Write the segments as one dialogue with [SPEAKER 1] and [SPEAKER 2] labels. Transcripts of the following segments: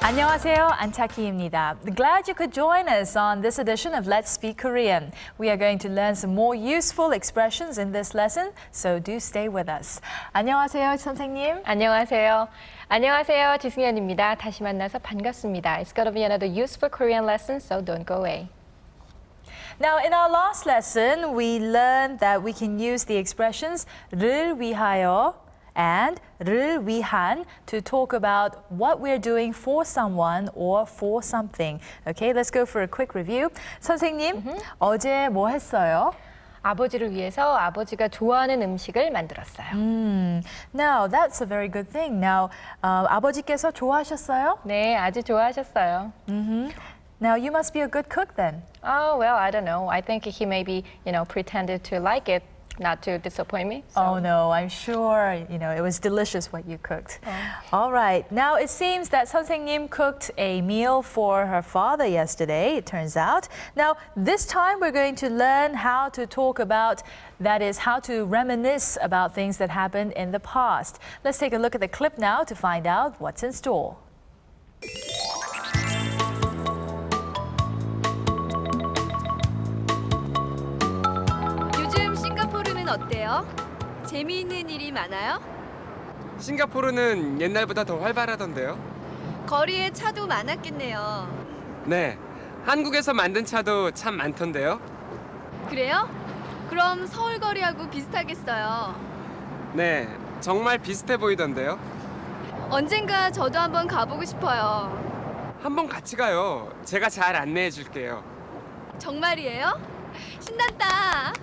[SPEAKER 1] 안녕하세요, 안차키입니다. Glad you could join us on this edition of Let's Speak Korean. We are going to learn some more useful expressions in this lesson, so do stay with us. 안녕하세요, 선생님.
[SPEAKER 2] 안녕하세요. 안녕하세요, 지승현입니다. 다시 만나서 반갑습니다. It's going to be another useful Korean lesson, so don't go away.
[SPEAKER 1] Now, in our last lesson, we learned that we can use the expressions 를 위하여 and 를 위한 to talk about what we're doing for someone or for something. Okay, let's go for a quick review. 선생님, 어제 뭐 했어요?
[SPEAKER 2] 아버지를 위해서 아버지가 좋아하는 음식을 만들었어요.
[SPEAKER 1] Now, that's a very good thing. Now, 아버지께서 좋아하셨어요?
[SPEAKER 2] 네, 아주 좋아하셨어요.
[SPEAKER 1] Now, you must be a good cook then.
[SPEAKER 2] Oh, well, I don't know. I think he maybe, pretended to like it, not to disappoint me. So.
[SPEAKER 1] Oh no, I'm sure, it was delicious what you cooked. All right, now it seems that 선생님 cooked a meal for her father yesterday, it turns out. Now, this time we're going to learn how to talk about, that is, how to reminisce about things that happened in the past. Let's take a look at the clip now to find out what's in store.
[SPEAKER 3] 어때요? 재미있는 일이 많아요?
[SPEAKER 4] 싱가포르는 옛날보다 더 활발하던데요?
[SPEAKER 3] 거리에 차도 많았겠네요.
[SPEAKER 4] 네, 한국에서 만든 차도 참 많던데요?
[SPEAKER 3] 그래요? 그럼 서울 거리하고 비슷하겠어요.
[SPEAKER 4] 네, 정말 비슷해 보이던데요?
[SPEAKER 3] 언젠가 저도 한번 가보고 싶어요.
[SPEAKER 4] 한번 같이 가요. 제가 잘 안내해 줄게요.
[SPEAKER 3] 정말이에요? 신난다.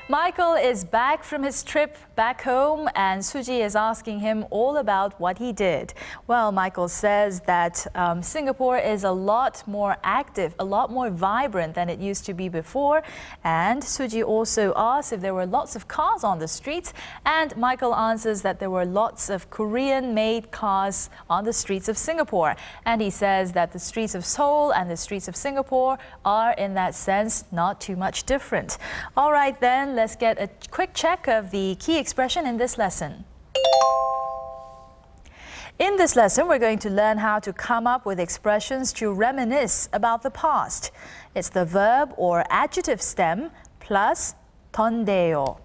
[SPEAKER 1] Michael is back from his trip back home and Suji is asking him all about what he did. Well, Michael says that Singapore is a lot more active, a lot more vibrant than it used to be before. And Suji also asks if there were lots of cars on the streets. And Michael answers that there were lots of Korean-made cars on the streets of Singapore. And he says that the streets of Seoul and the streets of Singapore are, in that sense, not too much different. All right, then. Let's get a quick check of the key expression in this lesson. In this lesson, we're going to learn how to come up with expressions to reminisce about the past. It's the verb or adjective stem plus 던데요.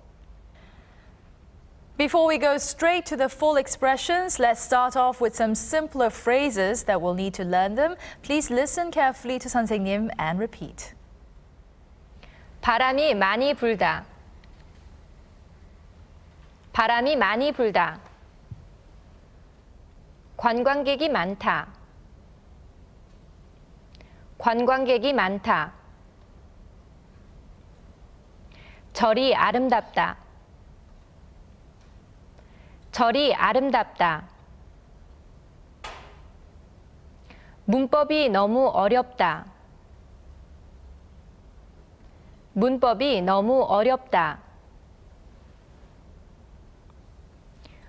[SPEAKER 1] Before we go straight to the full expressions, let's start off with some simpler phrases that we'll need to learn them. Please listen carefully to 선생님 and repeat.
[SPEAKER 2] 바람이 많이 불다. 바람이 많이 불다. 관광객이 많다. 관광객이 많다. 절이 아름답다. 절이 아름답다. 문법이 너무 어렵다. 문법이 너무 어렵다.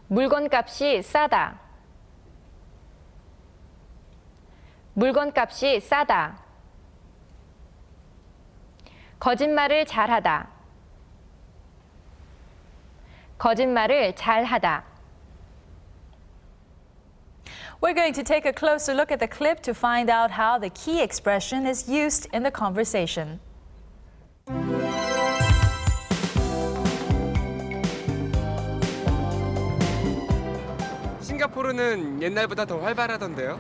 [SPEAKER 2] 물건값이 싸다. 물건값이 싸다. 거짓말을 잘하다. 거짓말을 잘하다.
[SPEAKER 1] We're going to take a closer look at the clip to find out how the key expression is used in the conversation.
[SPEAKER 4] 싱가포르는 옛날보다 더 활발하던데요?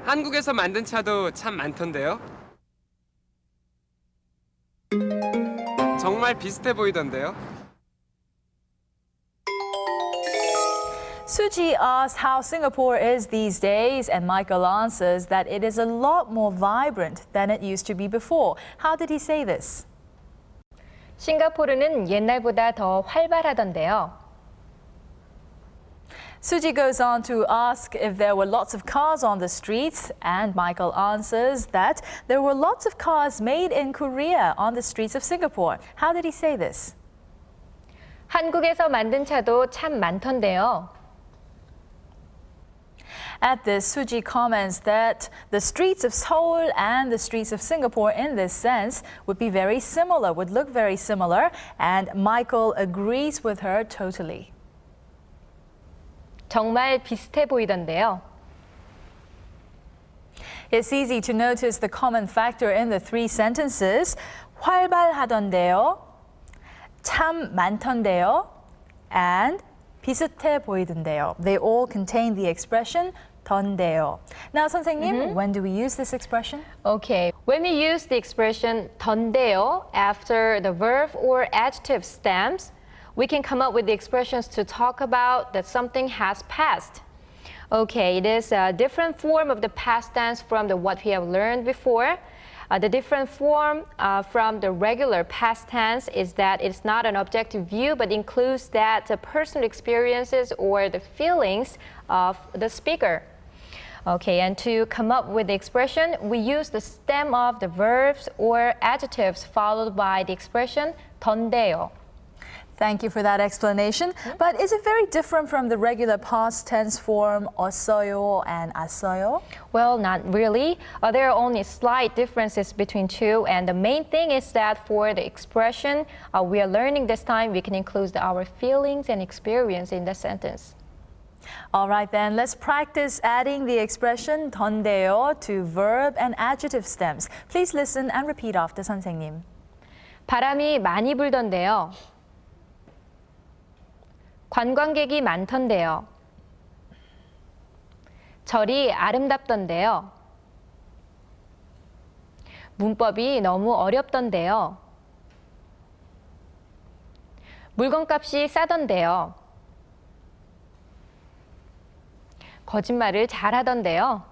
[SPEAKER 4] 한국에서 만든 차도 참 많던데요? 정말 비슷해 보이던데요?
[SPEAKER 1] Suji asks how Singapore is these days, and Michael answers that it is a lot more vibrant than it used to be before. How did he say this?
[SPEAKER 2] 싱가포르는 옛날보다 더 활발하던데요.
[SPEAKER 1] Suji goes on to ask if there were lots of cars on the streets, and Michael answers that there were lots of cars made in Korea on the streets of Singapore. How did he say this?
[SPEAKER 2] 한국에서 만든 차도 참 많던데요.
[SPEAKER 1] At this, Suji comments that the streets of Seoul and the streets of Singapore in this sense would be very similar, would look very similar, and Michael agrees with her totally.
[SPEAKER 2] 정말 비슷해 보이던데요.
[SPEAKER 1] It's easy to notice the common factor in the three sentences. 활발하던데요, 참 많던데요, and 비슷해 보이던데요. They all contain the expression 던데요. Now, 선생님, when do we use this expression?
[SPEAKER 2] Okay, when we use the expression 던데요 after the verb or adjective stems, we can come up with the expressions to talk about that something has passed. Okay, it is a different form of the past tense from what we have learned before. The different form from the regular past tense is that it's not an objective view, but includes that the personal experiences or the feelings of the speaker. Okay, and to come up with the expression, we use the stem of the verbs or adjectives followed by the expression 던데요.
[SPEAKER 1] Thank you for that explanation. But is it very different from the regular past tense form 왔어요 and 왔어요?
[SPEAKER 2] Well, not really. There are only slight differences between two, and the main thing is that for the expression we are learning this time, we can include our feelings and experience in the sentence.
[SPEAKER 1] All right then, let's practice adding the expression 던데요 to verb and adjective stems. Please listen and repeat after 선생님.
[SPEAKER 2] 바람이 많이 불던데요. 관광객이 많던데요. 절이 아름답던데요. 문법이 너무 어렵던데요. 물건값이 싸던데요. 거짓말을 잘하던데요.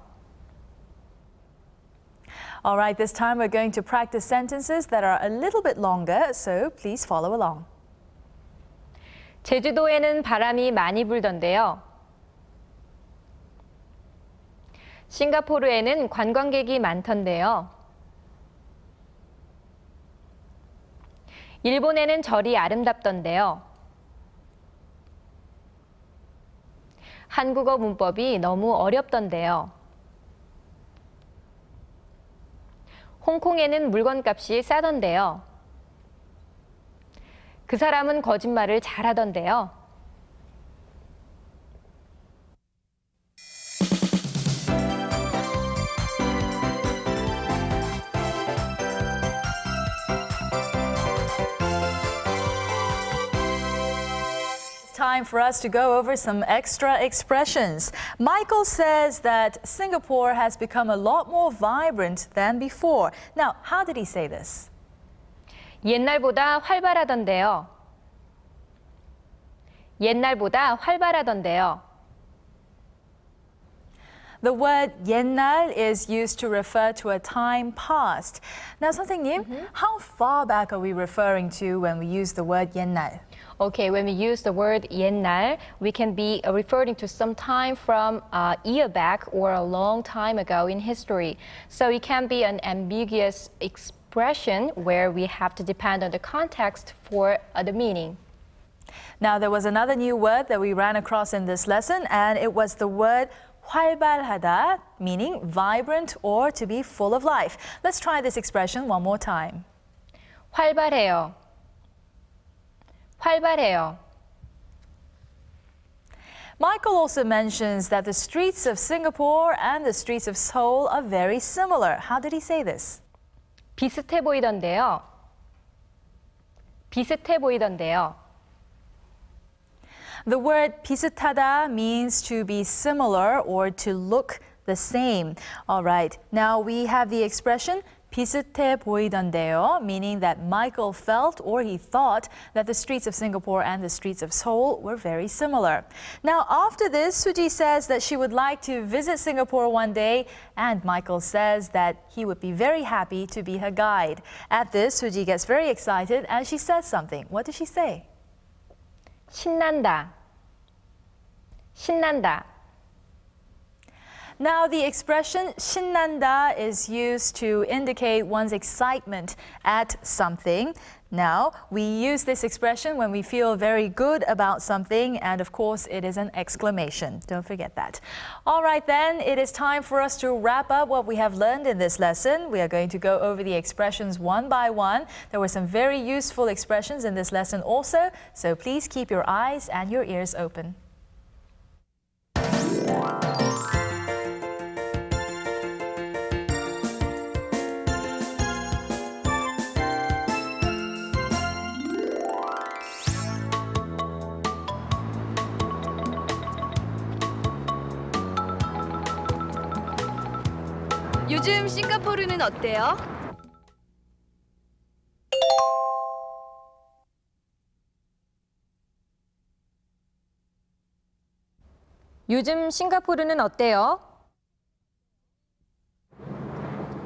[SPEAKER 1] All right, this time we're going to practice sentences that are a little bit longer, so please follow along.
[SPEAKER 2] 제주도에는 바람이 많이 불던데요. 싱가포르에는 관광객이 많던데요. 일본에는 절이 아름답던데요. 한국어 문법이 너무 어렵던데요. 홍콩에는 물건값이 싸던데요. 그 사람은 거짓말을 잘하던데요.
[SPEAKER 1] Time for us to go over some extra expressions. Michael says that Singapore has become a lot more vibrant than before. Now, how did he say this?
[SPEAKER 2] 옛날보다 활발하던데요. 옛날보다 활발하던데요.
[SPEAKER 1] The word 옛날 is used to refer to a time past. Now, 선생님, how far back are we referring to when we use the word 옛날?
[SPEAKER 2] Okay, when we use the word 옛날, we can be referring to some time from a year back or a long time ago in history. So it can be an ambiguous expression where we have to depend on the context for the meaning.
[SPEAKER 1] Now, there was another new word that we ran across in this lesson, and it was the word 활발하다, meaning vibrant or to be full of life. Let's try this expression one more time.
[SPEAKER 2] 활발해요. 활발해요.
[SPEAKER 1] Michael also mentions that the streets of Singapore and the streets of Seoul are very similar. How did he say this?
[SPEAKER 2] 비슷해 보이던데요. 비슷해 보이던데요.
[SPEAKER 1] The word 비슷하다 means to be similar or to look the same. All right, now we have the expression 비슷해 보이던데요, meaning that Michael felt or he thought that the streets of Singapore and the streets of Seoul were very similar. Now, after this, Suji says that she would like to visit Singapore one day, and Michael says that he would be very happy to be her guide. At this, Suji gets very excited and she says something. What does she say?
[SPEAKER 2] 신난다. 신난다.
[SPEAKER 1] Now, the expression 신난다 is used to indicate one's excitement at something. Now, we use this expression when we feel very good about something, and of course, it is an exclamation. Don't forget that. All right, then, it is time for us to wrap up what we have learned in this lesson. We are going to go over the expressions one by one. There were some very useful expressions in this lesson also, so please keep your eyes and your ears open.
[SPEAKER 3] 요즘 싱가포르는 어때요?
[SPEAKER 2] 요즘 싱가포르는 어때요?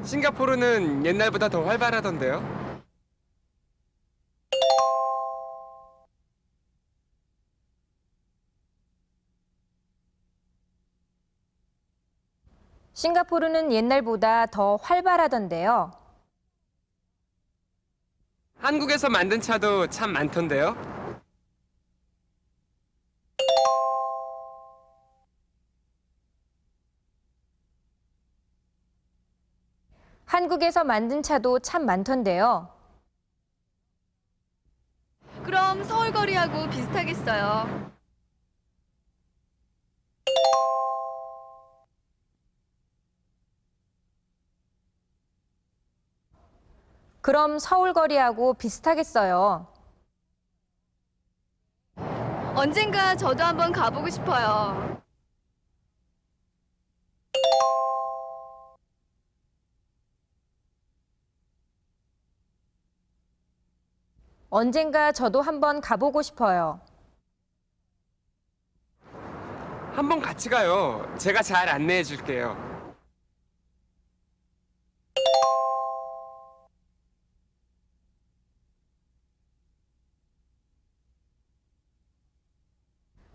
[SPEAKER 4] 싱가포르는 옛날보다 더 활발하던데요.
[SPEAKER 2] 싱가포르는 옛날보다 더 활발하던데요.
[SPEAKER 4] 한국에서 만든 차도 참 많던데요.
[SPEAKER 2] 한국에서 만든 차도 참 많던데요.
[SPEAKER 3] 그럼 서울 거리하고 비슷하겠어요.
[SPEAKER 2] 그럼 서울 거리하고 비슷하겠어요.
[SPEAKER 3] 언젠가 저도 한번 가보고 싶어요.
[SPEAKER 2] 언젠가 저도 한번 가보고 싶어요.
[SPEAKER 4] 한번 같이 가요. 제가 잘 안내해 줄게요.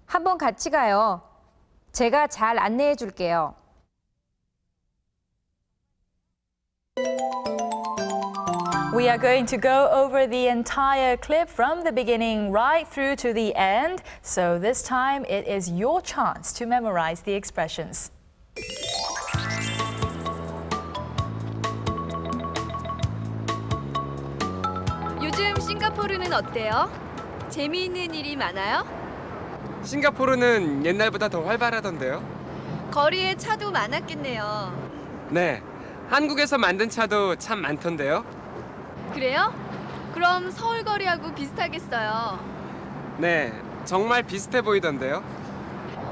[SPEAKER 2] 한번 같이 가요. 제가 잘 안내해 줄게요.
[SPEAKER 1] We are going to go over the entire clip from the beginning right through to the end. So this time it is your chance to memorize the expressions.
[SPEAKER 3] 요즘 싱가포르는 어때요? 재미있는 일이 많아요?
[SPEAKER 4] 싱가포르는 옛날보다 더 활발하던데요.
[SPEAKER 3] 거리에 차도 많았겠네요.
[SPEAKER 4] 네, 한국에서 만든 차도 참 많던데요.
[SPEAKER 3] 그래요? 그럼 서울 거리하고 비슷하겠어요.
[SPEAKER 4] 네, 정말 비슷해 보이던데요.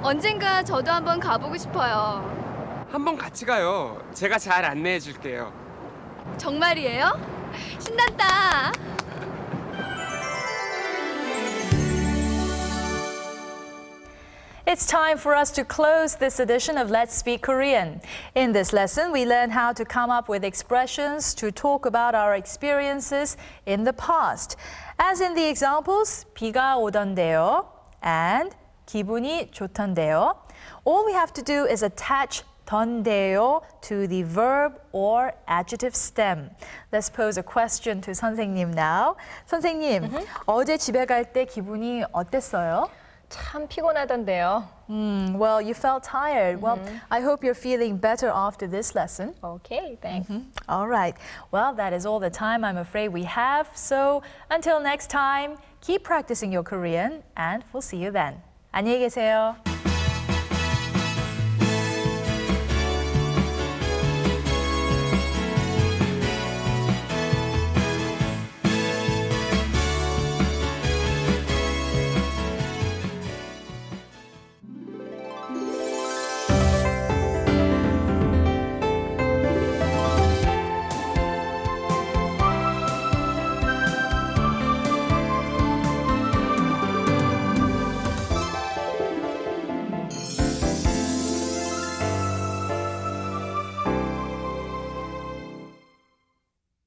[SPEAKER 3] 언젠가 저도 한번 가보고 싶어요.
[SPEAKER 4] 한번 같이 가요. 제가 잘 안내해 줄게요.
[SPEAKER 3] 정말이에요? 신난다.
[SPEAKER 1] It's time for us to close this edition of Let's Speak Korean. In this lesson, we learn how to come up with expressions to talk about our experiences in the past. As in the examples, 비가 오던데요 and 기분이 좋던데요. All we have to do is attach 던데요 to the verb or adjective stem. Let's pose a question to 선생님 now. 선생님, 어제 집에 갈 때 기분이 어땠어요?
[SPEAKER 2] 참 피곤하던데요.
[SPEAKER 1] Well, you felt tired. Well, I hope you're feeling better after this lesson.
[SPEAKER 2] Okay, thanks.
[SPEAKER 1] All right. Well, that is all the time I'm afraid we have. So until next time, keep practicing your Korean and we'll see you then. 안녕히 계세요.